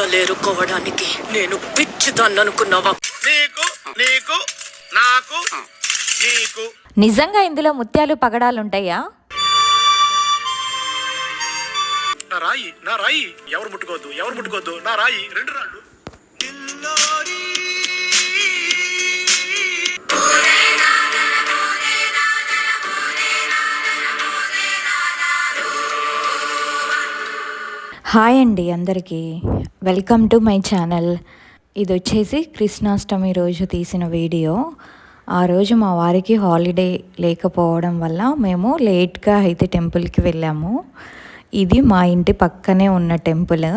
పిల్లలేరుకోవడానికి నేను పిచ్చిదాన్ననుకున్నావా? నీకు నీకు నాకు నీకు నిజంగా ఇందులో ముత్యాలు పగడాలుంటాయా? నా రాయి ఎవరు ముట్టుకోవద్దు నా రాయి రెండు రాళ్ళు. హాయ్ అండి అందరికీ, వెల్కమ్ టు మై ఛానల్. ఇది వచ్చేసి కృష్ణాష్టమి రోజు తీసిన వీడియో. ఆ రోజు మా వారికి హాలిడే లేకపోవడం వల్ల మేము లేట్గా అయితే టెంపుల్కి వెళ్ళాము. ఇది మా ఇంటి పక్కనే ఉన్న టెంపుల్,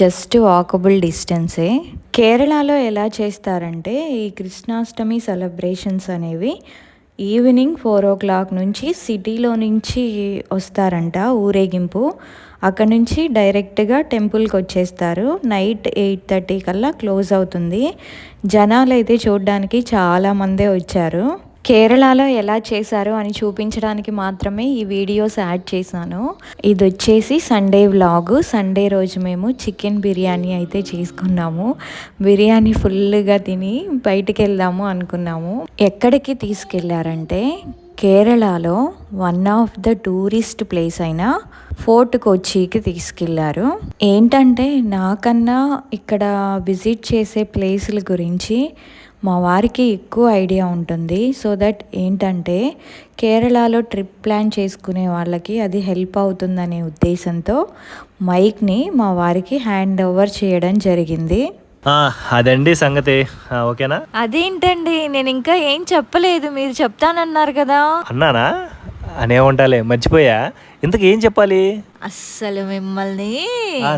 జస్ట్ వాకబుల్ డిస్టెన్సే. కేరళలో ఎలా చేస్తారంటే ఈ కృష్ణాష్టమి సెలబ్రేషన్స్ అనేవి ఈవినింగ్ 4 o'clock నుంచి సిటీలో నుంచి వస్తారంట ఊరేగింపు. అక్కడ నుంచి డైరెక్ట్గా టెంపుల్కి వచ్చేస్తారు. నైట్ 8:30 కల్లా క్లోజ్ అవుతుంది. జనాలు అయితే చూడడానికి చాలామందే వచ్చారు. కేరళలో ఎలా చేశారో అని చూపించడానికి మాత్రమే ఈ వీడియోస్ యాడ్ చేశాను. ఇది వచ్చేసి సండే వ్లాగ్. సండే రోజు మేము చికెన్ బిర్యానీ అయితే చేసుకున్నాము. బిర్యానీ ఫుల్గా తిని బయటికి వెళ్దాము అనుకున్నాము. ఎక్కడికి తీసుకెళ్లారంటే కేరళలో one of the tourist place అయిన ఫోర్ట్ కొచ్చికి తీసుకెళ్లారు. ఏంటంటే నాకన్నా ఇక్కడ విజిట్ చేసే ప్లేసుల గురించి మా వారికి ఎక్కువ ఐడియా ఉంటుంది. సో దట్ ఏంటంటే కేరళలో ట్రిప్ ప్లాన్ చేసుకునే వాళ్ళకి అది హెల్ప్ అవుతుందనే ఉద్దేశంతో మైక్ని మా వారికి హ్యాండ్ ఓవర్ చేయడం జరిగింది. అదండి సంగతి. ఓకేనా? అదేంటండి, నేను ఇంకా ఏం చెప్పలేదు, మీరు చెప్తానన్నారు కదా. అన్నానా? అనేమంటాలే, మర్చిపోయా. ఇంతకు ఏం చెప్పాలి అస్సలు మిమ్మల్ని.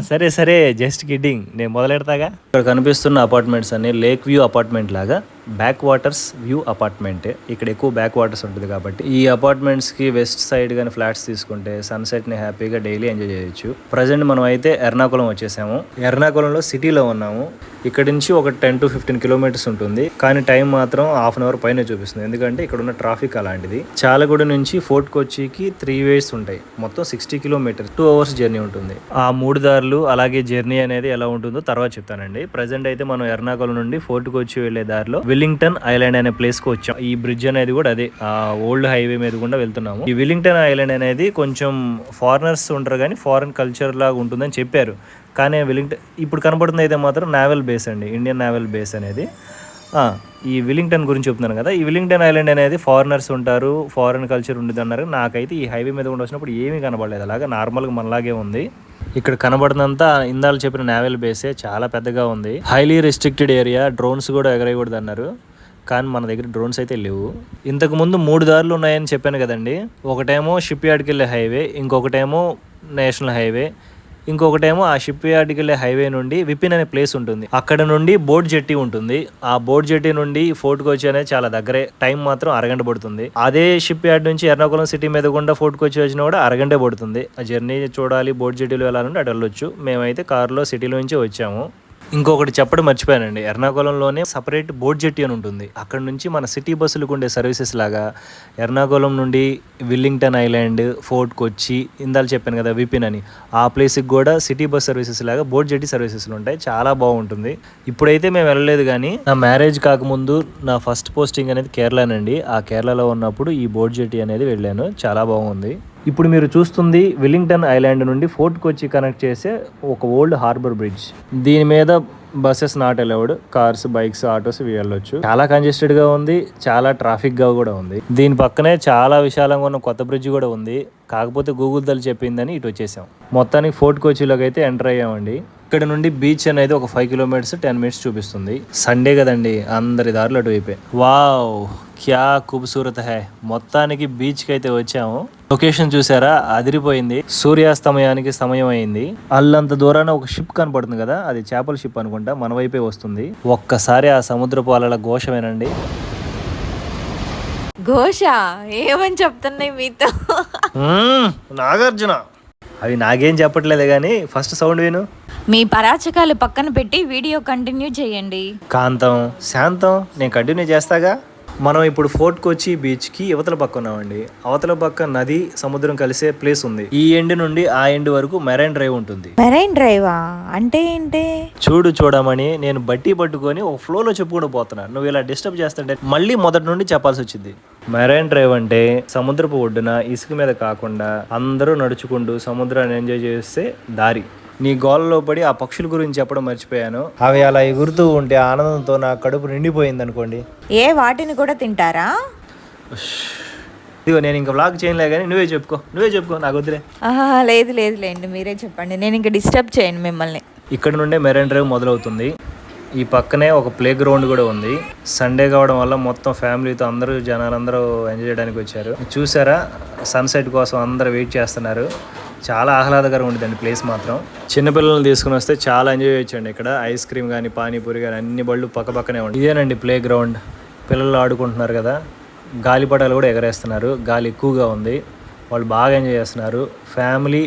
సరే సరే, జస్ట్ కిడ్డింగ్. నేను మొదలెడతాగా. ఇక్కడ కనిపిస్తున్న అపార్ట్మెంట్స్ అన్ని లేక్ వ్యూ అపార్ట్మెంట్ లాగా బ్యాక్ వాటర్స్ వ్యూ అపార్ట్మెంట్. ఇక్కడ ఎక్కువ బ్యాక్ వాటర్స్ ఉంటుంది కాబట్టి ఈ అపార్ట్మెంట్స్ కి వెస్ట్ సైడ్ గానీ ఫ్లాట్స్ తీసుకుంటే సన్సెట్ ని హ్యాపీగా డైలీ ఎంజాయ్ చేయొచ్చు. ప్రజెంట్ మనం అయితే ఎర్నాకుళం వచ్చేసాము. ఎర్నాకుళంలో సిటీలో ఉన్నాము. ఇక్కడ నుంచి ఒక 10 to 15 kilometers ఉంటుంది. కానీ టైం మాత్రం ½ an hour పైన చూపిస్తుంది. ఎందుకంటే ఇక్కడ ఉన్న ట్రాఫిక్ అలాంటిది. చాలగూడ నుంచి ఫోర్ట్ కొచ్చికి 3 ways ఉంటాయి. మొత్తం 60 kilometers, 2 hours జర్నీ ఉంటుంది. ఆ 3 దారులు అలాగే జర్నీ అనేది ఎలా ఉంటుందో తర్వాత చెప్తానండి. ప్రజెంట్ అయితే మనం ఎర్నాకుళం నుండి ఫోర్ట్ కొచ్చి వెళ్లే దారిలో విల్లింగ్టన్ ఐలాండ్ అనే ప్లేస్ కు వచ్చాం. ఈ బ్రిడ్జ్ అనేది కూడా అదే ఓల్డ్ హైవే మీద కూడా వెళ్తున్నాము. ఈ విల్లింగ్టన్ ఐలాండ్ అనేది కొంచెం ఫారినర్స్ ఉంటారు కానీ ఫారిన్ కల్చర్ లాగా ఉంటుందని చెప్పారు. కానీ విల్లింగ్టన్ ఇప్పుడు కనబడుతుంది అయితే మాత్రం నావల్ బేస్ అండి, ఇండియన్ నావల్ బేస్ అనేది. ఈ విల్లింగ్టన్ గురించి చెప్తున్నాను కదా. ఈ విల్లింగ్టన్ ఐలాండ్ అనేది ఫారినర్స్ ఉంటారు, ఫారిన్ కల్చర్ ఉండదు అన్నారు. నాకైతే ఈ హైవే మీద కూడా వచ్చినప్పుడు ఏమీ కనబడలేదు. అలాగా నార్మల్గా మనలాగే ఉంది. ఇక్కడ కనబడినంతా ఇందాలు చెప్పిన నావల్ బేసే, చాలా పెద్దగా ఉంది. హైలీ రెస్ట్రిక్టెడ్ ఏరియా, డ్రోన్స్ కూడా ఎగరేయకూడదు అన్నారు. కానీ మన దగ్గర డ్రోన్స్ అయితే లేవు. ఇంతకు ముందు 3 దారులు ఉన్నాయని చెప్పాను కదండి. ఒకటేమో షిప్ యార్డ్కి వెళ్ళే హైవే, ఇంకొకటేమో నేషనల్ హైవే, ఇంకొకటేమో ఆ షిప్ యార్డ్కి వెళ్ళే హైవే నుండి విపిన్ అనే ప్లేస్ ఉంటుంది. అక్కడ నుండి బోట్ జెట్టి ఉంటుంది. ఆ బోట్ జెట్టి నుండి ఫోర్ట్ కొచ్చి అనేది చాలా దగ్గరే. టైం మాత్రం అరగంట పడుతుంది. అదే షిప్ యార్డ్ నుంచి ఎర్నాకుళం సిటీ మీద గుండా ఫోర్ట్ కొచ్చి వచ్చినా కూడా అరగంటే పడుతుంది. ఆ జర్నీ చూడాలి, బోట్ జెట్టీలో వెళ్ళాలంటే అటు వెళ్ళొచ్చు. మేమైతే కారులో సిటీలో నుంచి వచ్చాము. ఇంకొకటి చెప్పడం మర్చిపోయానండి. ఎర్నాకుళంలోనే సపరేట్ బోట్ జెట్టి అని ఉంటుంది. అక్కడ నుంచి మన సిటీ బస్సులకు ఉండే సర్వీసెస్ లాగా ఎర్నాకుళం నుండి విల్లింగ్టన్ ఐలాండ్, ఫోర్ట్ కొచ్చి, ఇందాలు చెప్పాను కదా విపిన్ అని, ఆ ప్లేస్కి కూడా సిటీ బస్ సర్వీసెస్ లాగా బోట్ జెట్టి సర్వీసెస్లు ఉంటాయి. చాలా బాగుంటుంది. ఇప్పుడైతే మేము వెళ్ళలేదు కానీ నా మ్యారేజ్ కాకముందు నా ఫస్ట్ పోస్టింగ్ అనేది కేరళనండి. ఆ కేరళలో ఉన్నప్పుడు ఈ బోట్ జెట్టి అనేది వెళ్ళాను. చాలా బాగుంది. ఇప్పుడు మీరు చూస్తుంది విల్లింగ్టన్ ఐలాండ్ నుండి ఫోర్ట్ కొచ్చి కనెక్ట్ చేసే ఒక ఓల్డ్ హార్బర్ బ్రిడ్జ్. దీని మీద buses not allowed, cars, bikes, autos వెళ్ళొచ్చు. చాలా కంజెస్టెడ్ గా ఉంది, చాలా ట్రాఫిక్ గా కూడా ఉంది. దీని పక్కనే చాలా విశాలంగా ఉన్న కొత్త బ్రిడ్జ్ కూడా ఉంది. కాకపోతే గూగుల్ దళ చెప్పిందని ఇటు వచ్చేసాం. మొత్తానికి ఫోర్ట్ కొచ్చిలోకి అయితే ఎంటర్ అయ్యామండి. ఇక్కడ నుండి బీచ్ అనేది ఒక 5 kilometers 10 minutes చూపిస్తుంది. సండే కదండి, అందరి దారులు అటువైపే. వావ్, క్యా ఖూబ్సూరత్ హై. మొత్తానికి బీచ్కి అయితే వచ్చాము. లొకేషన్ చూసారా, అదిరిపోయింది. సూర్యాస్తమయానికి సమయం అయింది. అల్లంత దూరాన ఒక షిప్ కనపడుతుంది కదా, అది చేపల షిప్ అనుకుంటా, మన వైపే వస్తుంది. ఒక్కసారి ఆ సముద్రపు అలల ఘోషమేనండి. ఘోష ఏమని చెప్తున్నాయి మీతో? నాగార్జున అవి నాగేం చెప్పట్లేదు కానీ ఫస్ట్ సౌండ్ విను. మీ పరాచకాలు పక్కన పెట్టి వీడియో కంటిన్యూ చేయండి. కాంతం, శాంతం, నేను కంటిన్యూ చేస్తాగా. మనం ఇప్పుడు ఫోర్ట్ కొచ్చి బీచ్కి యువతల పక్క ఉన్నామండి. అవతల పక్క నది సముద్రం కలిసే ప్లేస్ ఉంది. ఈ ఎండ్ నుండి ఆ ఎండ్ వరకు మెరైన్ డ్రైవ్ ఉంటుంది. మెరైన్ డ్రైవా అంటే ఏంటి? చూడమని నేను బట్టి పట్టుకొని ఒక ఫ్లోలో చెప్పుకుంటూ పోతున్నా. నువ్వు ఇలా డిస్టర్బ్ చేస్తుంటే మళ్ళీ మొదటి నుండి చెప్పాల్సి వచ్చింది. మెరైన్ డ్రైవ్ అంటే సముద్రపు ఒడ్డున ఇసుక మీద కాకుండా అందరూ నడుచుకుంటూ సముద్రాన్ని ఎంజాయ్ చేస్తే దారి. నీ గోలలో పడి ఆ పక్షుల గురించి చెప్పడం మర్చిపోయాను. అవి అలా ఎగురుతూ ఉంటే ఆనందంతో నా కడుపు నిండిపోయింది అనుకోండి. వాటిని కూడా తింటారా? ఇదిగో నేను ఇంకా వ్లాగ్ చేయలే కానీ నువ్వే చెప్పుకో నాకు వద్దులే. లేండి మీరే చెప్పండి, నేను ఇంకా డిస్టర్బ్ చేయను మిమ్మల్ని. ఇక్కడ నుండే మెరైన్ డ్రైవ్ మొదలవుతుంది. ఈ పక్కనే ఒక ప్లే గ్రౌండ్ కూడా ఉంది. సండే కావడం వల్ల మొత్తం ఫ్యామిలీతో జనాలందరూ ఎంజాయ్ చేయడానికి వచ్చారు. చూసారా, సన్సెట్ కోసం అందరూ వెయిట్ చేస్తున్నారు. చాలా ఆహ్లాదకరంగా ఉంటుందండి ప్లేస్ మాత్రం. చిన్నపిల్లల్ని తీసుకుని వస్తే చాలా ఎంజాయ్ చేయొచ్చండి. ఇక్కడ ఐస్ క్రీమ్ కానీ పానీపూరి కానీ అన్ని బళ్ళు పక్కనే ఉంటాయి. ఇదేనండి ప్లే గ్రౌండ్. పిల్లలు ఆడుకుంటున్నారు కదా, గాలిపటాలు కూడా ఎగరేస్తున్నారు. గాలి ఎక్కువగా ఉంది, వాళ్ళు బాగా ఎంజాయ్ చేస్తున్నారు. ఫ్యామిలీ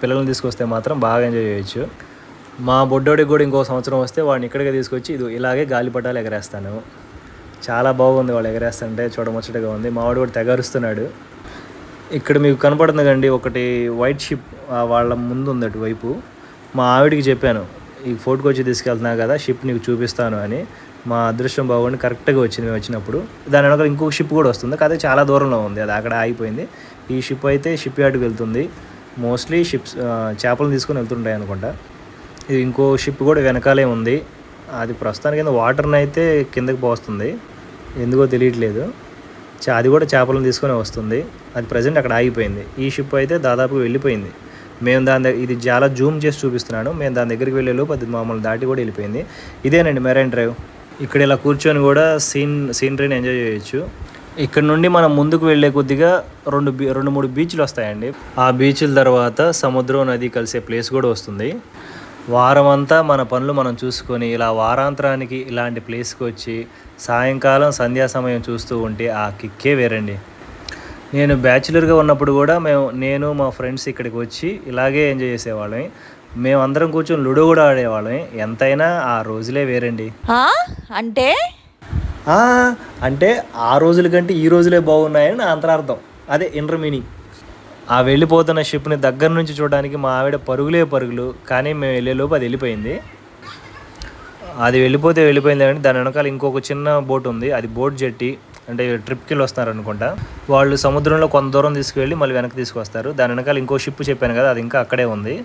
పిల్లల్ని తీసుకొస్తే మాత్రం బాగా ఎంజాయ్ చేయొచ్చు. మా బొడ్డోడికి కూడా ఇంకో సంవత్సరం వస్తే వాడిని ఇక్కడికే తీసుకొచ్చి ఇలాగే గాలిపటాలు ఎగరేస్తాను. చాలా బాగుంది వాళ్ళు ఎగరేస్తుంటే, చూడముచ్చటగా ఉంది. మా వాడు కూడా తెగరుస్తున్నాడు. ఇక్కడ మీకు కనపడుతుంది కండి ఒకటి వైట్ షిప్ వాళ్ళ ముందు ఉంది అటువైపు. మా ఆవిడికి చెప్పాను, ఈ ఫోర్ట్కి వచ్చి తీసుకెళ్తున్నా కదా, షిప్ నీకు చూపిస్తాను అని. మా అదృష్టం బాగుండి కరెక్ట్గా వచ్చింది. మేము వచ్చినప్పుడు దాని వెనక ఇంకొక షిప్ కూడా వస్తుంది, కాదే చాలా దూరంలో ఉంది, అది అక్కడ ఆగిపోయింది. ఈ షిప్ అయితే షిప్ యార్డ్కి వెళ్తుంది. మోస్ట్లీ షిప్స్ చేపలను తీసుకొని వెళ్తుంటాయి అనుకుంటా. ఇది ఇంకో షిప్ కూడా వెనకాలే ఉంది. అది ప్రస్తుతానికి కింద వాటర్ని అయితే కిందకి పోస్తుంది, ఎందుకో తెలియట్లేదు. అది కూడా చేపలను తీసుకొని వస్తుంది. అది ప్రజెంట్ అక్కడ ఆగిపోయింది. ఈ షిప్ అయితే దాదాపుగా వెళ్ళిపోయింది. మేము ఇది చాలా జూమ్ చేసి చూపిస్తున్నాను. మేము దాని దగ్గరికి వెళ్ళేలోపు అది మమ్మల్ని దాటి కూడా వెళ్ళిపోయింది. ఇదేనండి మెరైన్ డ్రైవ్. ఇక్కడ ఇలా కూర్చొని కూడా సీనరీని ఎంజాయ్ చేయొచ్చు. ఇక్కడ నుండి మనం ముందుకు వెళ్ళే కొద్దిగా 2-3 బీచ్లు వస్తాయండి. ఆ బీచ్ల తర్వాత సముద్రం నది కలిసే ప్లేస్ కూడా వస్తుంది. వారం అంతా మన పనులు మనం చూసుకొని ఇలా వారాంతరానికి ఇలాంటి ప్లేస్కి వచ్చి సాయంకాలం సంధ్యా సమయం చూస్తూ ఉంటే ఆ కిక్కే వేరండి. నేను బ్యాచులర్గా ఉన్నప్పుడు కూడా నేను మా ఫ్రెండ్స్ ఇక్కడికి వచ్చి ఇలాగే ఎంజాయ్ చేసేవాళ్ళం. మేమందరం కూర్చొని లూడో కూడా ఆడేవాళ్ళం. ఎంతైనా ఆ రోజులే వేరండి. అంటే ఆ రోజుల కంటే ఈ రోజులే బాగున్నాయని నా అంతరార్థం. అదే ఇన్నర్ మీనింగ్. ఆ వెళ్ళిపోతున్న షిప్ని దగ్గర నుంచి చూడడానికి మా ఆవిడ పరుగులు. కానీ మేము వెళ్ళేలోపు అది వెళ్ళిపోయింది. అది వెళ్ళిపోయింది కానీ దాని వెనకాల ఇంకొక చిన్న బోట్ ఉంది. అది బోట్ జెట్టి, అంటే ట్రిప్కి వెళ్ళి వస్తున్నారు అనుకుంటా. వాళ్ళు సముద్రంలో కొంత దూరం తీసుకువెళ్ళి మళ్ళీ వెనక్కి తీసుకొస్తారు. దాని వెనకాల ఇంకో షిప్ చెప్పాను కదా, అది ఇంకా అక్కడే ఉంది.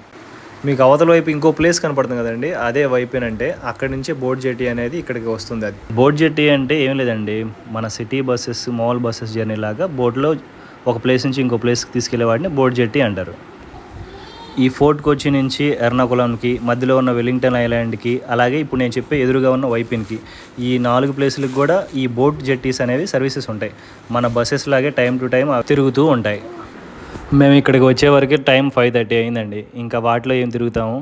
మీకు అవతల వైపు ఇంకో ప్లేస్ కనపడుతుంది కదండి, అదే వైపేనంటే అక్కడి నుంచే బోట్ జెట్టి అనేది ఇక్కడికి వస్తుంది. అది బోట్ జెట్టి అంటే ఏం లేదండి, మన city buses mall buses journey లాగా బోట్లో ఒక ప్లేస్ నుంచి ఇంకో ప్లేస్కి తీసుకెళ్లే వాడిని బోట్ జెట్టి అంటారు. ఈ ఫోర్ట్ కొచ్చి నుంచి ఎర్నాకుళంకి, మధ్యలో ఉన్న వెల్లింగ్టన్ ఐలాండ్కి, అలాగే ఇప్పుడు నేను చెప్పే ఎదురుగా ఉన్న వైపిన్కి, ఈ 4 ప్లేసులకు కూడా ఈ బోట్ జెట్టీస్ అనేవి సర్వీసెస్ ఉంటాయి. మన బస్సెస్ లాగే టైం టు టైం తిరుగుతూ ఉంటాయి. మేము ఇక్కడికి వచ్చే వరకు టైం 5:30 అయిందండి. ఇంకా వాటిలో ఏం తిరుగుతాము.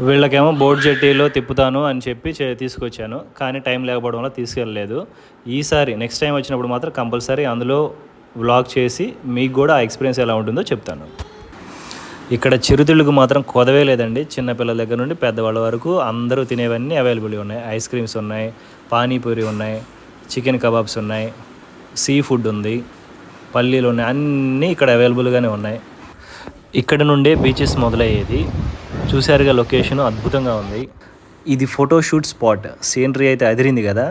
వీళ్ళకేమో బోట్ జెట్టీలో తిప్పుతాను అని చెప్పి తీసుకొచ్చాను, కానీ టైం లేకపోవడం వల్ల తీసుకెళ్ళలేదు. ఈసారి నెక్స్ట్ టైం వచ్చినప్పుడు మాత్రం కంపల్సరీ అందులో వ్లాగ్ చేసి మీకు కూడా ఆ ఎక్స్పీరియన్స్ ఎలా ఉంటుందో చెప్తాను. ఇక్కడ చిరుతిళ్ళకు మాత్రం కొదవే లేదండి. చిన్నపిల్లల దగ్గర నుండి పెద్దవాళ్ళ వరకు అందరూ తినేవన్నీ అవైలబుల్గా ఉన్నాయి. ఐస్ క్రీమ్స్ ఉన్నాయి, పానీపూరి ఉన్నాయి, చికెన్ కబాబ్స్ ఉన్నాయి, సీ ఫుడ్ ఉంది, పల్లీలు ఉన్నాయి, అన్నీ ఇక్కడ అవైలబుల్గానే ఉన్నాయి. ఇక్కడ నుండే బీచెస్ మొదలయ్యేది. చూసారుగా, లొకేషన్ అద్భుతంగా ఉంది. ఇది ఫోటోషూట్ స్పాట్. సీనరీ అయితే అదిరింది కదా,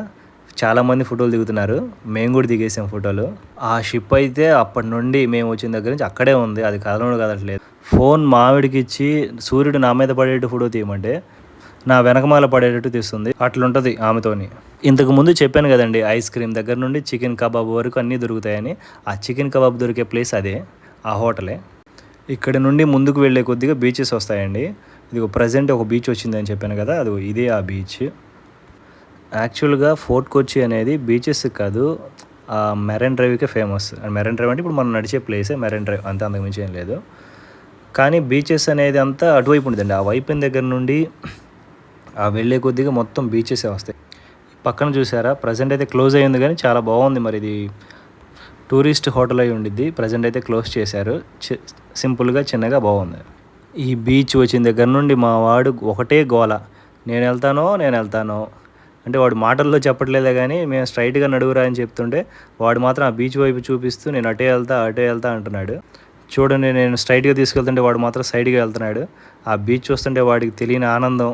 చాలామంది ఫోటోలు దిగుతున్నారు. మేము కూడా దిగేసాం ఫోటోలు. ఆ షిప్ అయితే అప్పటి నుండి మేము వచ్చిన దగ్గర నుంచి అక్కడే ఉంది, అది కదలట్లేదు. ఫోన్ మావిడికి ఇచ్చి సూర్యుడు నా మీద పడేటట్టు ఫోటో తీయమంటే నా వెనకమాల పడేటట్టు తీస్తుంది. అట్లుంటుంది ఆమెతోని. ఇంతకు ముందు చెప్పాను కదండి, ఐస్ క్రీమ్ దగ్గర నుండి చికెన్ కబాబ్ వరకు అన్నీ దొరుకుతాయని. ఆ చికెన్ కబాబ్ దొరికే ప్లేస్ అదే, ఆ హోటలే. ఇక్కడ నుండి ముందుకు వెళ్ళే కొద్దిగా బీచెస్ వస్తాయండి. ఇది ప్రజెంట్ ఒక బీచ్ వచ్చిందని చెప్పాను కదా, అది ఇదే ఆ బీచ్. యాక్చువల్గా ఫోర్ట్ కొచ్చి అనేది బీచెస్ కాదు, మెరైన్ డ్రైవ్కే ఫేమస్. మెరైన్ డ్రైవ్ అంటే ఇప్పుడు మనం నడిచే ప్లేసే మెరైన్ డ్రైవ్, అంతే, అంతకుమించి ఏం లేదు. కానీ బీచెస్ అనేది అంతా అటువైపు ఉంటుందండి. ఆ వైపు దగ్గర నుండి ఆ వెళ్ళే కొద్దిగా మొత్తం బీచెసే వస్తాయి. పక్కన చూసారా, ప్రజెంట్ అయితే క్లోజ్ అయ్యింది కానీ చాలా బాగుంది. మరి ఇది టూరిస్ట్ హోటల్ అయి ఉండిద్ది. ప్రజెంట్ అయితే క్లోజ్ చేశారు. సింపుల్గా చిన్నగా బాగుంది. ఈ బీచ్ వచ్చిన దగ్గర నుండి మా వాడు ఒకటే గోల, నేను వెళ్తానో అంటే వాడు మాటల్లో చెప్పట్లేదే కానీ మేము స్ట్రైట్గా నడువురా అని చెప్తుంటే వాడు మాత్రం ఆ బీచ్ వైపు చూపిస్తూ నేను అటే వెళ్తా అంటున్నాడు. చూడండి, నేను స్ట్రైట్గా తీసుకెళ్తుంటే వాడు మాత్రం సైడ్గా వెళ్తున్నాడు. ఆ బీచ్ చూస్తుంటే వాడికి తెలియని ఆనందం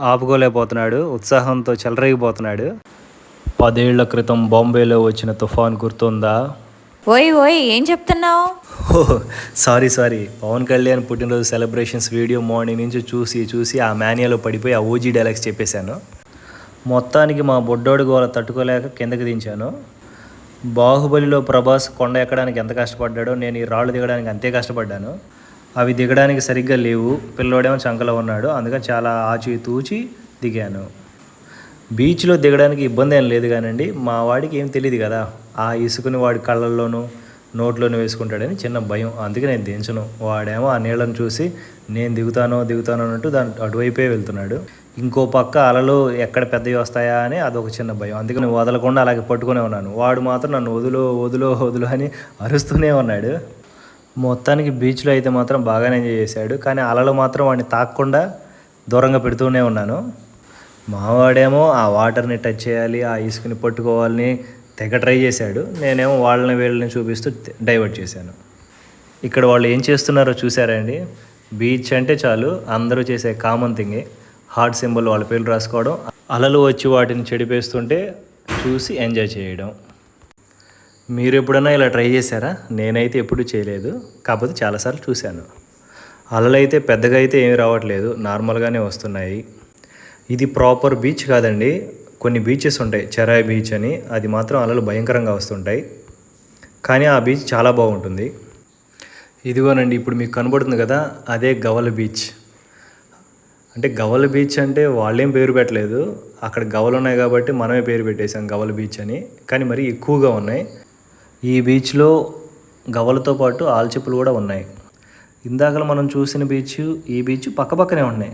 ఆపుకోలేకపోతున్నాడు, ఉత్సాహంతో చెలరేగిపోతున్నాడు. 10 ఏళ్ల క్రితం బాంబేలో వచ్చిన తుఫాన్ గుర్తుందా? ఓయ్ ఏం చెప్తున్నావు? సారీ పవన్ కళ్యాణ్ పుట్టినరోజు సెలబ్రేషన్స్ వీడియో మార్నింగ్ నుంచి చూసి ఆ మాన్యాలో పడిపోయి ఆ ఓజీ డైలాగ్స్ చెప్పేశాను. మొత్తానికి మా బొడ్డోడు గోల తట్టుకోలేక కిందకి దించాను. బాహుబలిలో ప్రభాస్ కొండ ఎక్కడానికి ఎంత కష్టపడ్డాడో నేను ఈ రాళ్ళు దిగడానికి అంతే కష్టపడ్డాను. అవి దిగడానికి సరిగ్గా లేవు, పిల్లోడేమో చంకలో ఉన్నాడు, అందుకని చాలా ఆచితూచి దిగాను. బీచ్లో దిగడానికి ఇబ్బంది ఏం లేదు కానండి, మా వాడికి ఏం తెలియదు కదా, ఆ ఇసుకుని వాడి కళ్ళల్లోనూ నోట్లోనూ వేసుకుంటాడని చిన్న భయం, అందుకే నేను దించను. వాడేమో ఆ నీళ్ళను చూసి నేను దిగుతానో అన్నట్టు అటువైపే వెళ్తున్నాడు. ఇంకో పక్క అలలు ఎక్కడ పెద్దవి వస్తాయా అని అదొక చిన్న భయం, అందుకని వదలకుండా అలాగే పట్టుకునే ఉన్నాను. వాడు మాత్రం నన్ను వదులు అని అరుస్తూనే ఉన్నాడు. మొత్తానికి బీచ్లో అయితే మాత్రం బాగానే ఎంజాయ్ చేశాడు, కానీ అలలు మాత్రం వాడిని తాకకుండా దూరంగా పెడుతూనే ఉన్నాను. మావాడేమో ఆ వాటర్ని టచ్ చేయాలి, ఆ ఇసుకని పట్టుకోవాలని తెగ ట్రై చేశాడు. నేనేమో వీళ్ళని చూపిస్తూ డైవర్ట్ చేశాను. ఇక్కడ వాళ్ళు ఏం చేస్తున్నారో చూసారా అండి? బీచ్ అంటే చాలు అందరూ చేసే కామన్ థింగే, హార్ట్ సింబల్ వాళ్ళ పేర్లు రాసుకోవడం, అలలు వచ్చి వాటిని చెడిపేస్తుంటే చూసి ఎంజాయ్ చేయడం. మీరు ఎప్పుడైనా ఇలా ట్రై చేశారా? నేనైతే ఎప్పుడూ చేయలేదు, కాకపోతే చాలాసార్లు చూశాను. అలలు అయితే పెద్దగా అయితే ఏమీ రావట్లేదు, నార్మల్గానే వస్తున్నాయి. ఇది ప్రాపర్ బీచ్ కాదండి, కొన్ని బీచెస్ ఉంటాయి, చెరాయి బీచ్ అని, అది మాత్రం అలలు భయంకరంగా వస్తుంటాయి, కానీ ఆ బీచ్ చాలా బాగుంటుంది. ఇదిగోనండి ఇప్పుడు మీకు కనబడుతుంది కదా, అదే గవల బీచ్. అంటే గవల బీచ్ అంటే వాళ్ళేం పేరు పెట్టలేదు, అక్కడ గవలు ఉన్నాయి కాబట్టి మనమే పేరు పెట్టేసాం గవల బీచ్ అని, కానీ మరీ ఎక్కువగా ఉన్నాయి. ఈ బీచ్లో గవలతో పాటు ఆల్చిప్పులు కూడా ఉన్నాయి. ఇందాకలు మనం చూసిన బీచ్ ఈ బీచ్ పక్కపక్కనే ఉన్నాయి,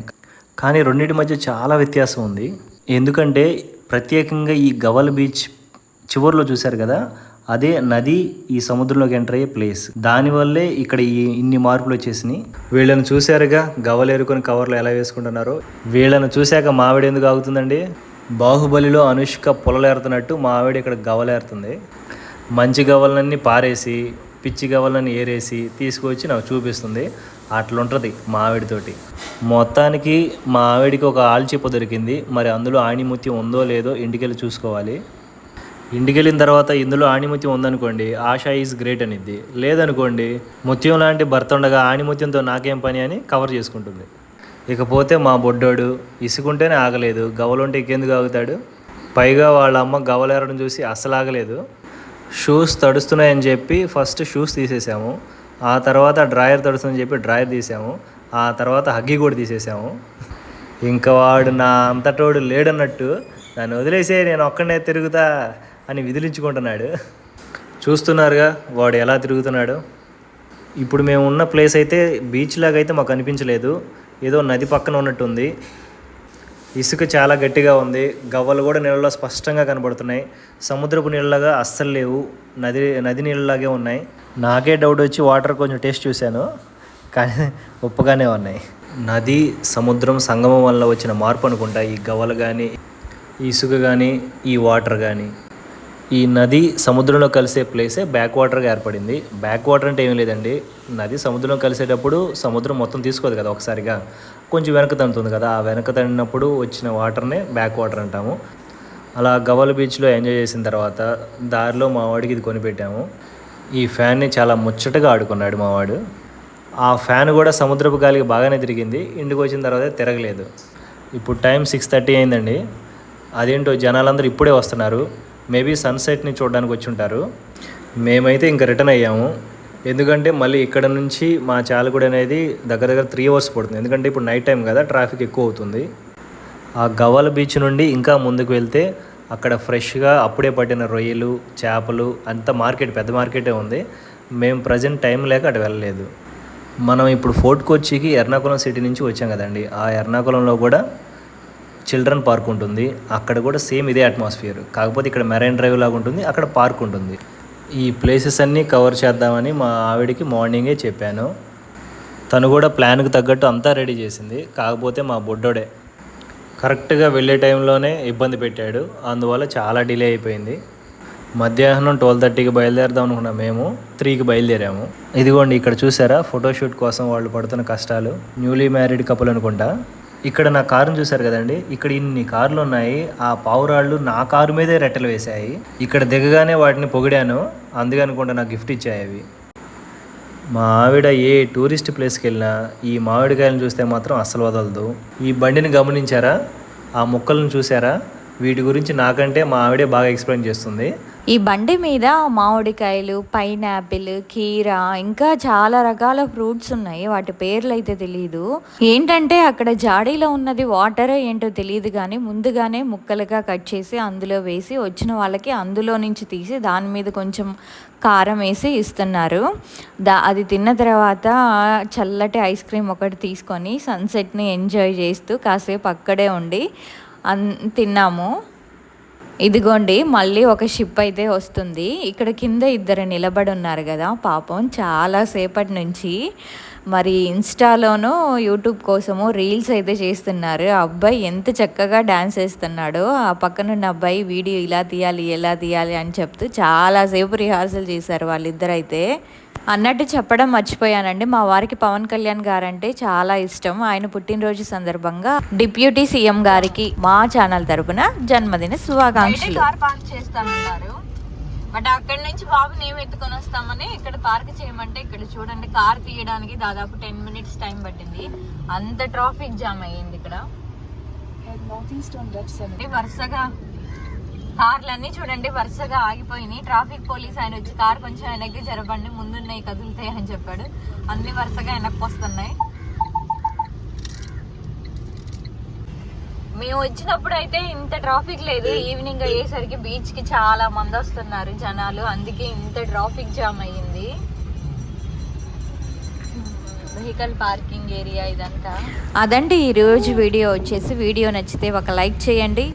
కానీ రెండింటి మధ్య చాలా వ్యత్యాసం ఉంది. ఎందుకంటే ప్రత్యేకంగా ఈ గవల్ బీచ్ చివరిలో చూశారు కదా, అదే నది ఈ సముద్రంలోకి ఎంటర్ అయ్యే ప్లేస్, దానివల్లే ఇక్కడ ఇన్ని మార్పులు వచ్చేసినాయి. వీళ్ళని చూశారుగా గవలు ఏరుకొని కవర్లు ఎలా వేసుకుంటున్నారో, వీళ్ళని చూశాక మావిడ ఎందుకు ఆగుతుందండి? బాహుబలిలో అనుష్క పొలలేరుతున్నట్టు మావిడ ఇక్కడ గవలేరుతుంది. మంచి గవలన్నీ పారేసి పిచ్చి గవలని ఏరేసి తీసుకొచ్చి నాకు చూపిస్తుంది. అట్లుంటుంది మా ఆవిడతోటి. మొత్తానికి మా ఆవిడికి ఒక ఆల్చిప్ప దొరికింది, మరి అందులో ఆణిముత్యం ఉందో లేదో ఇంటికెళ్ళి చూసుకోవాలి. ఇంటికెళ్ళిన తర్వాత ఇందులో ఆణిముత్యం ఉందనుకోండి ఆశా ఈజ్ గ్రేట్ అనిద్ది, లేదనుకోండి ముత్యం లాంటి భర్త ఉండగా ఆణిముత్యంతో నాకేం పని అని కవర్ చేసుకుంటుంది. ఇకపోతే మా బొడ్డోడు ఇసుకుంటేనే ఆగలేదు, గవలుంటే ఇంకెందుకు ఆగుతాడు? పైగా వాళ్ళ అమ్మ గవలేరడం చూసి అస్సలు ఆగలేదు. షూస్ తడుస్తున్నాయని చెప్పి ఫస్ట్ షూస్ తీసేసాము, ఆ తర్వాత డ్రాయర్ తడుస్తుందని చెప్పి డ్రాయర్ తీసాము, ఆ తర్వాత హగ్గీ కూడా తీసేసాము. ఇంకా వాడు నా అంతటోడు లేడన్నట్టు దాన్ని వదిలేసే నేను ఒక్కడనే తిరుగుతా అని విదిలించుకుంటున్నాడు. చూస్తున్నారుగా వాడు ఎలా తిరుగుతున్నాడు. ఇప్పుడు మేము ఉన్న ప్లేస్ అయితే బీచ్ లాగా అయితే మాకు అనిపించలేదు, ఏదో నది పక్కన ఉన్నట్టుంది. ఇసుక చాలా గట్టిగా ఉంది, గవ్వలు కూడా నీళ్ళలో స్పష్టంగా కనబడుతున్నాయి. సముద్రపు నీళ్ళలాగా అస్సలు లేవు, నది నీళ్ళలాగే ఉన్నాయి. నాకే డౌట్ వచ్చి వాటర్ కొంచెం టేస్ట్ చూశాను, కానీ ఉప్పుగానే ఉన్నాయి. నది సముద్రం సంగమం వల్ల వచ్చిన మార్పు అనుకుంటా ఈ గవ్వలు కానీ, ఈ ఇసుక కానీ, ఈ వాటర్ కానీ. ఈ నది సముద్రంలో కలిసే ప్లేసే బ్యాక్ వాటర్గా ఏర్పడింది. బ్యాక్ వాటర్ అంటే ఏమీ లేదండి, నది సముద్రంలో కలిసేటప్పుడు సముద్రం మొత్తం తీసుకోదు కదా, ఒకసారిగా కొంచెం వెనక తంతుంది కదా, ఆ వెనక తన్నినప్పుడు వచ్చిన వాటర్నే బ్యాక్ వాటర్ అంటాము. అలా గవల్ బీచ్లో ఎంజాయ్ చేసిన తర్వాత దారిలో మా వాడికి ఇది కొనిపెట్టాము. ఈ ఫ్యాన్ని చాలా ముచ్చటగా ఆడుకున్నాడు మా వాడు. ఆ ఫ్యాన్ కూడా సముద్రపు గాలికి బాగానే తిరిగింది, ఇంటికి వచ్చిన తర్వాత తిరగలేదు. ఇప్పుడు టైం 6:30 అయిందండి. అదేంటో జనాలందరూ ఇప్పుడే వస్తున్నారు, మేబీ సన్సెట్ని చూడడానికి వచ్చి ఉంటారు. మేమైతే ఇంకా రిటర్న్ అయ్యాము, ఎందుకంటే మళ్ళీ ఇక్కడ నుంచి మా చాలగూడ అనేది దగ్గర 3 hours పడుతుంది, ఎందుకంటే ఇప్పుడు నైట్ టైం కదా, ట్రాఫిక్ ఎక్కువ అవుతుంది. ఆ గవల్ బీచ్ నుండి ఇంకా ముందుకు వెళ్తే అక్కడ ఫ్రెష్గా అప్పుడే పట్టిన రొయ్యలు, చేపలు అంత మార్కెట్, పెద్ద మార్కెటే ఉంది. మేము ప్రజెంట్ టైం లేక అటు వెళ్ళలేదు. మనం ఇప్పుడు ఫోర్ట్ కొచ్చికి ఎర్నాకుళం సిటీ నుంచి వచ్చాం కదండి, ఆ ఎర్నాకుళంలో కూడా చిల్డ్రన్ పార్క్ ఉంటుంది, అక్కడ కూడా సేమ్ ఇదే అట్మాస్ఫియర్, కాకపోతే ఇక్కడ మెరైన్ డ్రైవ్ లాగా ఉంటుంది, అక్కడ పార్క్ ఉంటుంది. ఈ ప్లేసెస్ అన్నీ కవర్ చేద్దామని మా ఆవిడికి మార్నింగే చెప్పాను. తను కూడా ప్లాన్కి తగ్గట్టు అంతా రెడీ చేసింది, కాకపోతే మా బొడ్డోడే కరెక్ట్గా వెళ్ళే టైంలోనే ఇబ్బంది పెట్టాడు, అందువల్ల చాలా డిలే అయిపోయింది. మధ్యాహ్నం 12:30కి బయలుదేరదాం అనుకున్నాం, మేము 3కి బయలుదేరాము. ఇదిగోండి ఇక్కడ చూసారా ఫోటోషూట్ కోసం వాళ్ళు పడుతున్న కష్టాలు. న్యూలీ మ్యారీడ్ కపుల్ అనుకుంటా. ఇక్కడ నా కారుని చూసారు కదండి, ఇక్కడ ఇన్ని కార్లు ఉన్నాయి. ఆ పావురాళ్ళు నా కారు మీదే రెట్టెలు వేశాయి. ఇక్కడ దిగగానే వాటిని పొగిడాను, అందుకే అనుకుంటా నాకు గిఫ్ట్ ఇచ్చాయి అవి. మా ఆవిడ ఏ టూరిస్ట్ ప్లేస్కి వెళ్ళినా ఈ మామిడికాయలను చూస్తే మాత్రం అస్సలు వదలదు. ఈ బండిని గమనించారా, ఆ మొక్కలను చూసారా, వీటి గురించి నాకంటే మా ఆవిడే బాగా ఎక్స్ప్లెయిన్ చేస్తుంది. ఈ బండి మీద మామిడికాయలు, పైనాపిల్, కీరా, ఇంకా చాలా రకాల ఫ్రూట్స్ ఉన్నాయి. వాటి పేర్లు అయితే తెలియదు. ఏంటంటే అక్కడ జాడీలో ఉన్నది వాటర్ ఏంటో తెలియదు, కానీ ముందుగానే ముక్కలుగా కట్ చేసి అందులో వేసి వచ్చిన వాళ్ళకి అందులో నుంచి తీసి దాని మీద కొంచెం కారం వేసి ఇస్తున్నారు. అది తిన్న తర్వాత చల్లటి ఐస్ క్రీమ్ ఒకటి తీసుకొని సన్సెట్ని ఎంజాయ్ చేస్తూ కాసేపు అక్కడే ఉండి తిన్నాము. ఇదిగోండి మళ్ళీ ఒక షిప్ అయితే వస్తుంది. ఇక్కడ కింద ఇద్దరు నిలబడి ఉన్నారు కదా, పాపం చాలా సేపటి నుంచి మరి ఇన్స్టాలోనూ యూట్యూబ్ కోసము రీల్స్ అయితే చేస్తున్నారు. ఆ అబ్బాయి ఎంత చక్కగా డ్యాన్స్ వేస్తున్నాడో, ఆ పక్కనున్న అబ్బాయి వీడియో ఇలా తీయాలి ఎలా తీయాలి అని చెప్తూ చాలాసేపు రిహార్సల్ చేశారు వాళ్ళిద్దరైతే. అన్నట్టు చెప్పడం మర్చిపోయానండి, మా వారికి పవన్ కళ్యాణ్ గారంటే చాలా ఇష్టం. ఆయన పుట్టినరోజు సందర్భంగా డిప్యూటీ సీఎం గారికి మా ఛానల్ తరపున జన్మదిన శుభాకాంక్షలు. కార్ పార్క్ చేస్తామన్నారు, బట్ అక్కడి నుంచి బాబుని ఏమి ఎత్తుకొని వస్తామని ఇక్కడ పార్క్ చేయమంటే ఇక్కడ చూడండి కార్ తీయడానికి దాదాపు 10 minutes టైం పట్టింది. అంత ట్రాఫిక్ జామ్ అయ్యింది ఇక్కడ. వరుసగా కార్లన్నీ చూడండి వరుసగా ఆగిపోయినాయి. ట్రాఫిక్ పోలీస్ ఆయన వచ్చి కార్ కొంచెం వెనక్కి జరపండి, ముందున్నాయి కదులుతాయి అని చెప్పాడు. అన్ని వరుసగా వెనక్కి వస్తున్నాయి. మేము వచ్చినప్పుడు అయితే ఇంత ట్రాఫిక్ లేదు. ఈవినింగ్ అయ్యేసరికి బీచ్ కి చాలా మంది వస్తున్నారు జనాలు, అందుకే ఇంత ట్రాఫిక్ జామ్ అయ్యింది. వెహికల్ పార్కింగ్ ఏరియా ఇదంతా. అదండి ఈరోజు వీడియో వచ్చేసి. వీడియో నచ్చితే ఒక లైక్ చేయండి.